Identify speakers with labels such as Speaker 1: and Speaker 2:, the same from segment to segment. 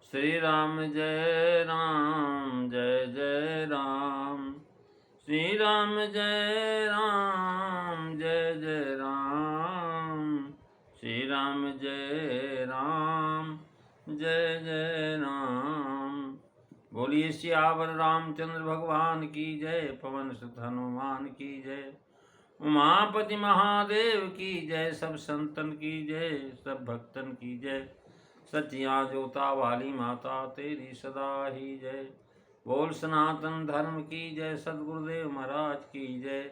Speaker 1: श्री राम जय राम जय जय राम। श्री राम जय राम जय जय राम। श्री राम जय राम जय जय राम। बोलिए सियावर रामचंद्र भगवान की जय। पवन सुत हनुमान की जय। उमापति महादेव की जय। सब संतन की जय, सब भक्तन की जय। सचिया जोता वाली माता तेरी सदा ही जय। बोल सनातन धर्म की जय। सदगुरुदेव महाराज की जय।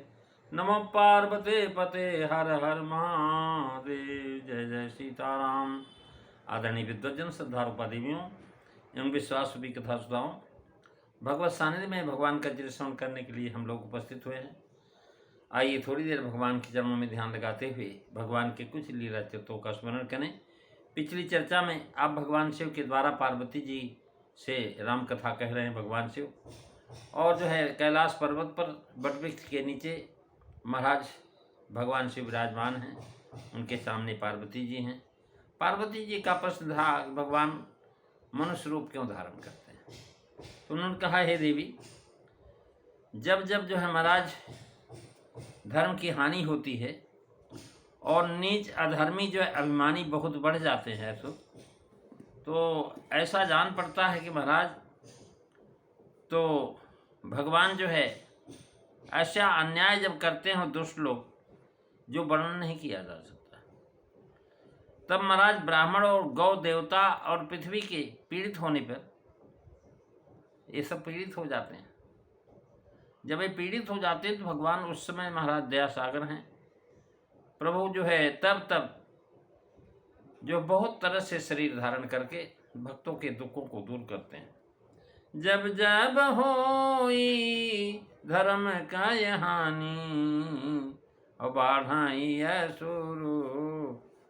Speaker 1: नमो पार्वते पते हर हर महादेव। जय जय सीताराम। आदरणीय विद्वजन, श्रद्धालु उपादेवियों एवं विश्वास भी कथा सुधाओं, भगवत सानिध्य में भगवान का चिरस्मरण करने के लिए हम लोग उपस्थित हुए हैं। आइए थोड़ी देर भगवान के चरणों में ध्यान लगाते हुए भगवान के कुछ लीला चित्रों का स्मरण करें। पिछली चर्चा में आप भगवान शिव के द्वारा पार्वती जी से राम कथा कह रहे हैं। भगवान शिव और जो है कैलाश पर्वत पर वटवृक्ष के नीचे महाराज भगवान शिव विराजमान हैं। उनके सामने पार्वती जी हैं। पार्वती जी का प्रश्न था भगवान मनुष्य रूप क्यों धारण करते हैं। तो उन्होंने कहा, हे देवी, जब जब जो है महाराज धर्म की हानि होती है और नीच अधर्मी जो है अभिमानी बहुत बढ़ जाते हैं, तो ऐसा जान पड़ता है कि महाराज तो भगवान जो है ऐसा अन्याय जब करते हैं दुष्ट लोग, जो वर्णन नहीं किया जा सकता, तब महाराज ब्राह्मण और गौ देवता और पृथ्वी के पीड़ित होने पर ये सब पीड़ित हो जाते हैं। जब ये पीड़ित हो जाते हैं तो भगवान उस समय महाराज दया सागर हैं। प्रभु जो है तब जो बहुत तरह से शरीर धारण करके भक्तों के दुखों को दूर करते हैं। जब जब होई धर्म का हानि और बाढ़ाई असुरु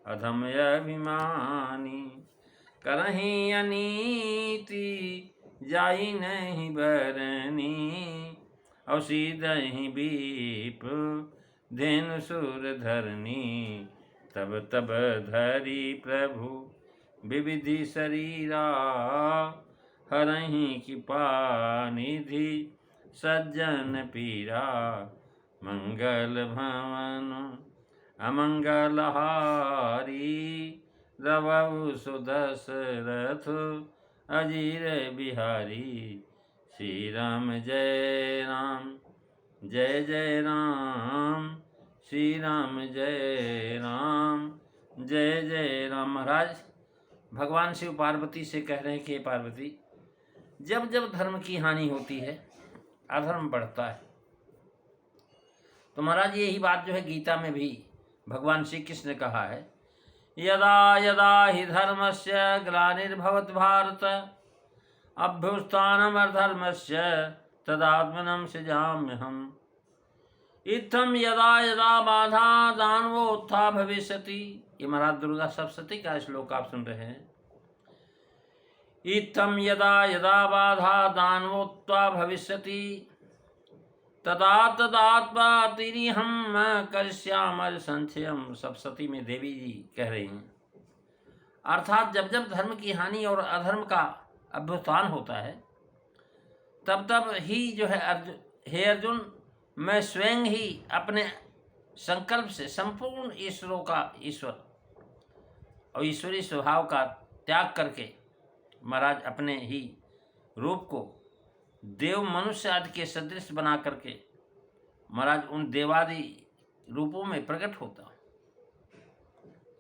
Speaker 1: अधम अभिमानी, करही अनीति जाई नहीं बरनी और सीधहि बीप धेनु सुर धरनी। तब तब धरी प्रभु विविधि शरीरा हरहि कृपा निधि सज्जन पीरा। मंगल भवन अमंगल हारी रवउ सुदशरथ अजीर बिहारी। श्री राम जय राम जय जय राम। श्री राम जय राम जय जय राम। महाराज भगवान शिव पार्वती से कह रहे हैं कि पार्वती, जब जब धर्म की हानि होती है, अधर्म बढ़ता है, तो महाराज यही बात जो है गीता में भी भगवान श्री कृष्ण ने कहा है, यदा यदा हि धर्मस्य ग्लानिर्भवति भारत अभ्युत्थानम् अधर्मस्य तदात्मनं सृजाम्यहम्। इत्थं यदा यदा बाधा दानवोत्था भविष्यति। ये महाराज दुर्गा सप्तशती का श्लोक आप सुन रहे हैं। इत्थं यदा यदा बाधा दानवोत्था भविष्यति तदा तदात्मातिरिहं करिष्यामि संशयम्। सप्तशती में देवी जी कह रही हैं। अर्थात जब जब धर्म की हानि और अधर्म का अभ्युत्थान होता है, तब तब ही जो है हे अर्जुन, मैं स्वयं ही अपने संकल्प से संपूर्ण ईश्वरों का ईश्वर और ईश्वरीय स्वभाव का त्याग करके महाराज अपने ही रूप को देव मनुष्य आदि के सदृश बना करके महाराज उन देवादि रूपों में प्रकट होता।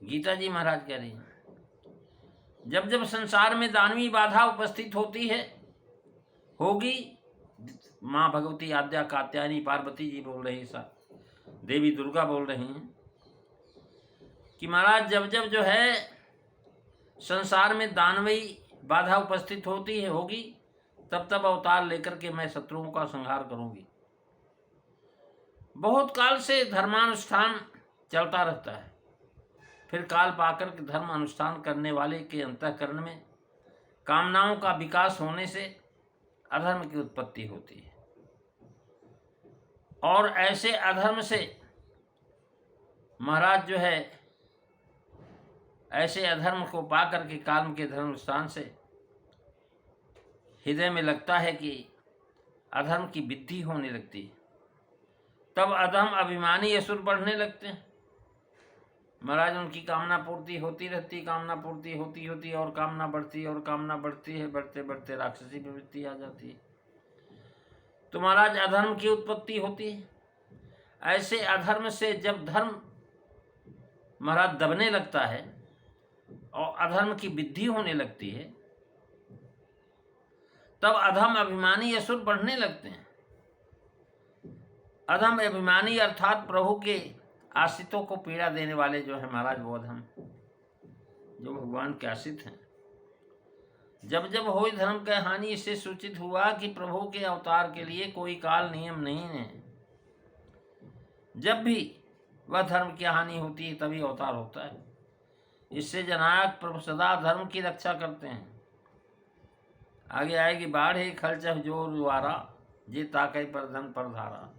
Speaker 1: गीता जी महाराज कह रही हैं, जब जब संसार में दानवी बाधा उपस्थित होती है, होगी, माँ भगवती आद्या कात्यायनी पार्वती जी बोल रही हैं, देवी दुर्गा बोल रही हैं कि महाराज जब जब जो है संसार में दानवी बाधा उपस्थित होती है, होगी, तब तब अवतार लेकर के मैं शत्रुओं का संहार करूंगी। बहुत काल से धर्मानुष्ठान चलता रहता है, फिर काल पाकर के धर्म अनुष्ठान करने वाले के अंतःकरण में कामनाओं का विकास होने से अधर्म की उत्पत्ति होती है। और ऐसे अधर्म से महाराज जो है ऐसे अधर्म को पा करके काल के धर्म स्थान से हृदय में लगता है कि अधर्म की वृद्धि होने लगती है, तब अधम अभिमानी असुर बढ़ने लगते हैं। महाराज उनकी कामना पूर्ति होती रहती, कामना पूर्ति होती होती और कामना बढ़ती और कामना बढ़ती है, बढ़ते बढ़ते राक्षसी प्रवृत्ति आ जाती है। तो महाराज अधर्म की उत्पत्ति होती है। ऐसे अधर्म से जब धर्म महाराज दबने लगता है और अधर्म की वृद्धि होने लगती है, तब अधम अभिमानी असुर बढ़ने लगते हैं। अधम अभिमानी अर्थात प्रभु के आश्रितों को पीड़ा देने वाले जो है महाराज, वो अधम जो भगवान के आश्रित हैं। जब जब होई धर्म का हानि, इससे सूचित हुआ कि प्रभु के अवतार के लिए कोई काल नियम नहीं है। जब भी वह धर्म की हानि होती है तभी अवतार होता है। इससे जननायक प्रभु सदा धर्म की रक्षा करते हैं। आगे आएगी बाढ़ है खलचह जोर जुआरा, जे ताकई पर धन पर धारा।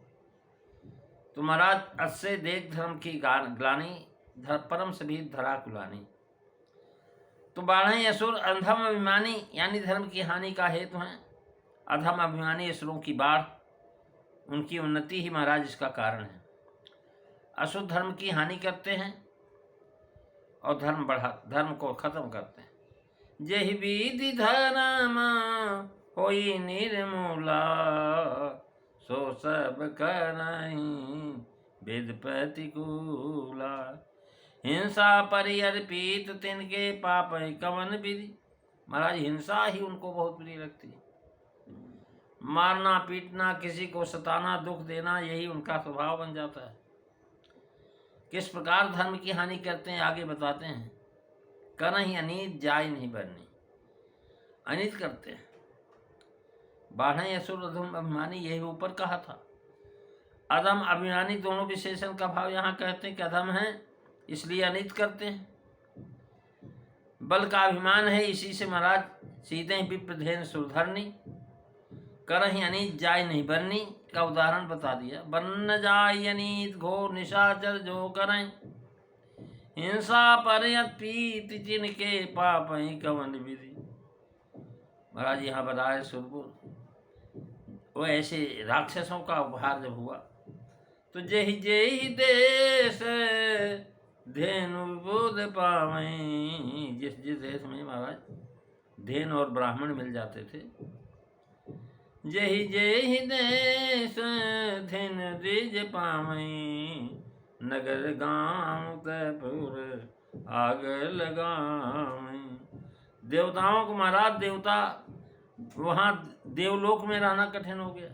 Speaker 1: तो महाराज अस्य देख धर्म की ग्लानि, परम सभी धरा कुलानी। तो बाढ़ असुर अधम अभिमानी यानी धर्म की हानि का हेतु हैं। अधम अभिमानी असुरों की बाढ़, उनकी उन्नति ही महाराज इसका कारण है। असुर धर्म की हानि करते हैं और धर्म को खत्म करते हैं। जेहि विधि धर्म होई निर्मूला, सो सब करहीं वेद प्रतिकूला। हिंसा परि अर्पित तिनके पाप कवन विधि। महाराज हिंसा ही उनको बहुत प्रिय लगती है। मारना पीटना, किसी को सताना, दुख देना, यही उनका स्वभाव बन जाता है। किस प्रकार धर्म की हानि करते हैं आगे बताते हैं। करहि अनीत जाय नहीं बरनी, अनित करते हैं। बाढ़ असुर अधम अभिमानी, यही ऊपर कहा था। अधम अभिमानी दोनों विशेषण का भाव यहाँ कहते हैं कि अधम है इसलिए अनित करते हैं। बल का अभिमान है, इसी से महाराज सीधे विप्रधेन सुरधरनी। करहि अनित जाय नहीं बरनी का उदाहरण बता दिया। बन जाय अनित घोर निशाचर जो करें, हिंसा पर पीत जिनके पाप कवन विधि। महाराज यहाँ बताए सुरपुर, वो ऐसे राक्षसों का उपहार जब हुआ तो जेहि जेहि देश धेनु बोध पावई। जिस जिस देश में महाराज धेन और ब्राह्मण मिल जाते थे, जेहि जेहि देश धेन द्विज पावई। नगर गांव तपुर आग लगावई। देवताओं को महाराज, देवता वहाँ देवलोक में रहना कठिन हो गया।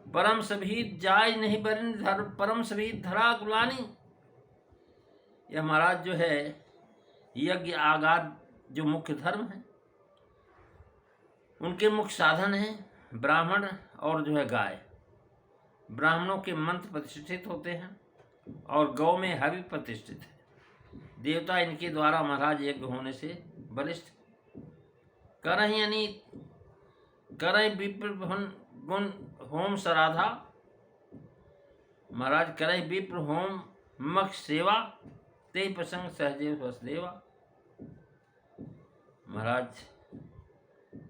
Speaker 1: परम सभी जाय नहीं बरन धर, परम सभी धरा कुलानी। यह महाराज जो है यज्ञ आगाद जो मुख्य धर्म है, उनके मुख्य साधन हैं ब्राह्मण और जो है गाय। ब्राह्मणों के मंत्र प्रतिष्ठित होते हैं और गौ में हवि प्रतिष्ठित है। देवता इनके द्वारा महाराज यज्ञ होने से बलिष्ठ। करहि अनित, करहि विप्र गुण होम सराधा। महाराज करहि विप्र होम मख सेवा, ते प्रसंग सहदेव वसुदेवा। महाराज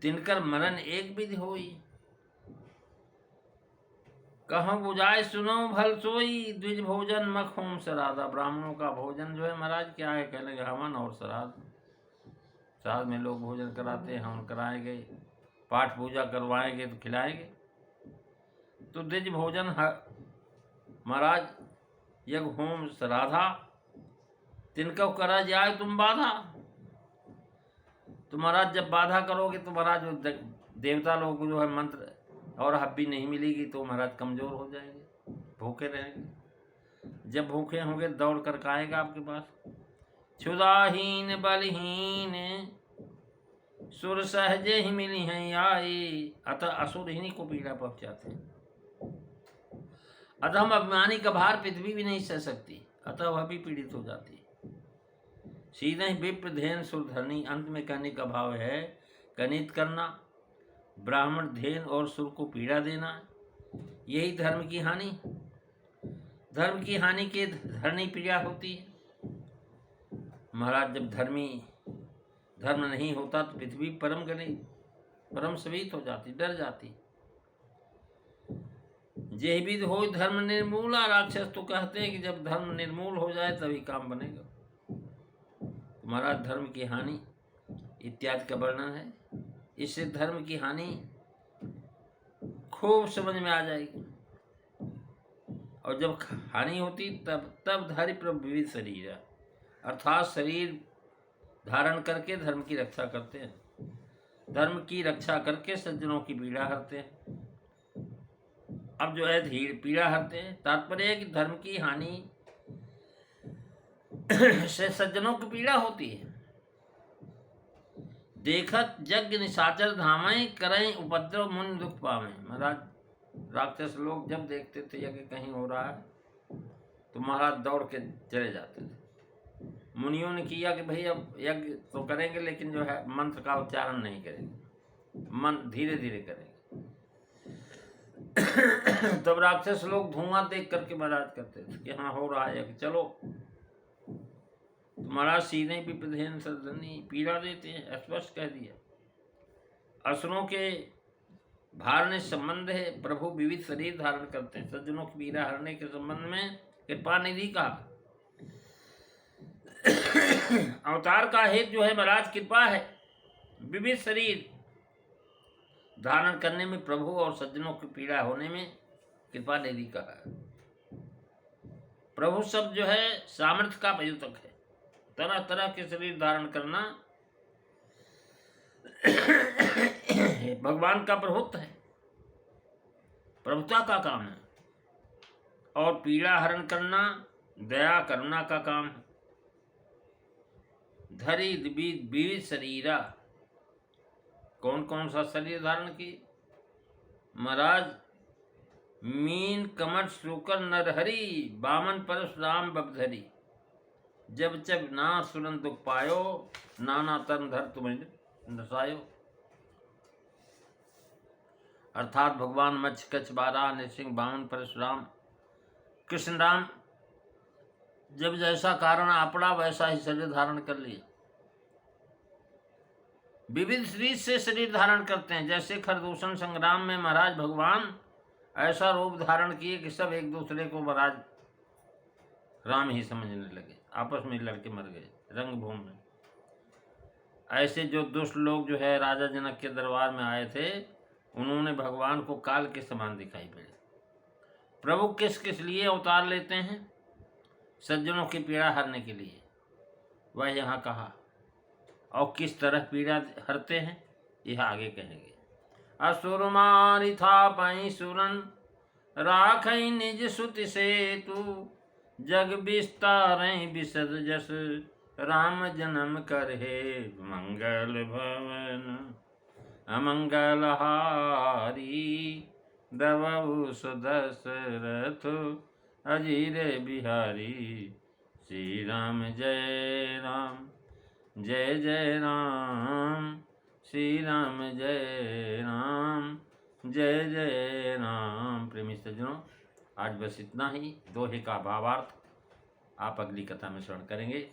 Speaker 1: तिनकर मरण एक विधि होई, कहूँ बुझाए सुनो भल सोई। द्विज भोजन मख होम सराधा। ब्राह्मणों का भोजन जो है महाराज क्या है, कहने लगे हवन और श्राद्ध। श्राद्ध में लोग भोजन कराते हैं, हवन कराएंगे, पाठ पूजा करवाएंगे तो खिलाएंगे। तो द्विज भोजन महाराज यज्ञ होम श्राद्धा, तिनको करा जाए तुम बाधा। तो महाराज जब बाधा करोगे तो महाराज देवता लोग जो है मंत्र और हब्बी नहीं मिलेगी तो महाराज कमजोर हो जाएंगे, भूखे रहेंगे। जब भूखे होंगे दौड़ कर आएगा आपके पास। क्षुधाहीन बलहीन सुर सहजे ही मिली हैं आई। अतः असुर इन्हीं को पीड़ा पहुंचाते हैं। अधम अभिमानी का भार पृथ्वी भी नहीं सह सकती, अतः वह भी पीड़ित हो जाती है। सीधे ही विप्र धेन सुरधरनी। अंत में कहने का भाव है कनित करना, ब्राह्मण धेन और सुर को पीड़ा देना, यही धर्म की हानि। धर्म की हानि के धरनी पीड़ा होती है। महाराज जब धर्म नहीं होता तो पृथ्वी परम गणी। भ्रमस्वीत हो जाती, डर जाती। जे विध हो धर्म निर्मूला, राक्षस तो कहते हैं कि जब धर्म निर्मूल हो जाए तभी काम बनेगा। तुम्हारा धर्म की हानि इत्यादि का वर्णन है। इससे धर्म की हानि खूब समझ में आ जाएगी। और जब हानि होती तब धारी प्रभु विविध शरीर, अर्थात शरीर धारण करके धर्म की रक्षा करते हैं, धर्म की रक्षा करके सज्जनों की पीड़ा हरते हैं। अब जो है धीर पीड़ा हरते हैं, तात्पर्य है कि धर्म की हानि से सज्जनों की पीड़ा होती है। देखत यज्ञ निशाचर धामय, करें उपद्रव मुनि दुख पावे। महाराज राक्षस लोग जब देखते थे यज्ञ कहीं हो रहा है तो महाराज दौड़ के चले जाते थे। मुनियों ने किया कि भाई अब यज्ञ तो करेंगे लेकिन जो है मंत्र का उच्चारण नहीं करेंगे, मन धीरे धीरे करेंगे। तब राक्षस लोग धुआं देख करके महाराज करते थे कि हाँ हो रहा है यज्ञ, चलो। महाराज सीने विपधेन सदनी, पीड़ा देते हैं, स्पष्ट कह दिया। असुरों के भारने संबंध है, प्रभु विविध शरीर धारण करते हैं। सज्जनों की पीड़ा हरने के संबंध में कृपा निधि का अवतार का हेतु जो है महाराज कृपा है। विविध शरीर धारण करने में प्रभु और सज्जनों की पीड़ा होने में कृपा निधि का है। प्रभु शब्द जो है सामर्थ्य का प्रयोजक है। तरह तरह के शरीर धारण करना भगवान का प्रभुत्व है, प्रभुता का काम है। और पीड़ा हरण करना दया करुणा का काम है। धरी विविध शरीरा, कौन कौन सा शरीर धारण की महाराज? मीन कमट शुकर नरहरि, बामन परशुराम बबधरी। जब जब ना सुरन दुख पायो, नाना तन धर तुम्हें नसायो। अर्थात भगवान मत्स्य कच्छ बारा नृसिंह बामन परशुराम कृष्ण राम जब जैसा कारण आपड़ा वैसा ही शरीर धारण कर लिया। विविध शरीर से शरीर धारण करते हैं। जैसे खरदूषण संग्राम में महाराज भगवान ऐसा रूप धारण किए कि सब एक दूसरे को महाराज राम ही समझने लगे, आपस में लड़के मर गए रंगभूमि में। ऐसे जो दुष्ट लोग जो है राजा जनक के दरबार में आए थे, उन्होंने भगवान को काल के समान दिखाई पड़े। प्रभु किस किस लिए अवतार लेते हैं? सज्जनों की पीड़ा हरने के लिए, वह यहाँ कहा। और किस तरह पीड़ा हरते हैं यह आगे कहेंगे। असुर मारि था पई सुरन, राखई निज सुति सेतु। जग विस्तारई बिसद जस, राम जन्म करहे मंगल भवन। अमंगल हारी दबहु सुदशरथ, अजीर बिहारी। श्री राम जय राम जय जय राम, श्री राम जय राम जय जय राम। प्रेमी सज्जनों, आज बस इतना ही। दोहे का भावार्थ आप अगली कथा में श्रवण करेंगे।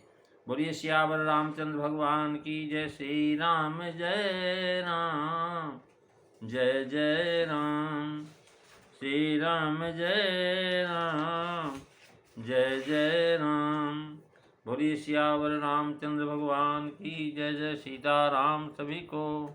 Speaker 1: बोलिए सियावर रामचंद्र भगवान की जय। श्री राम जय राम जय जय राम, श्री राम जय राम जय जय राम। बोलिए सियावर रामचंद्र भगवान की जय। जय सीताराम सभी को।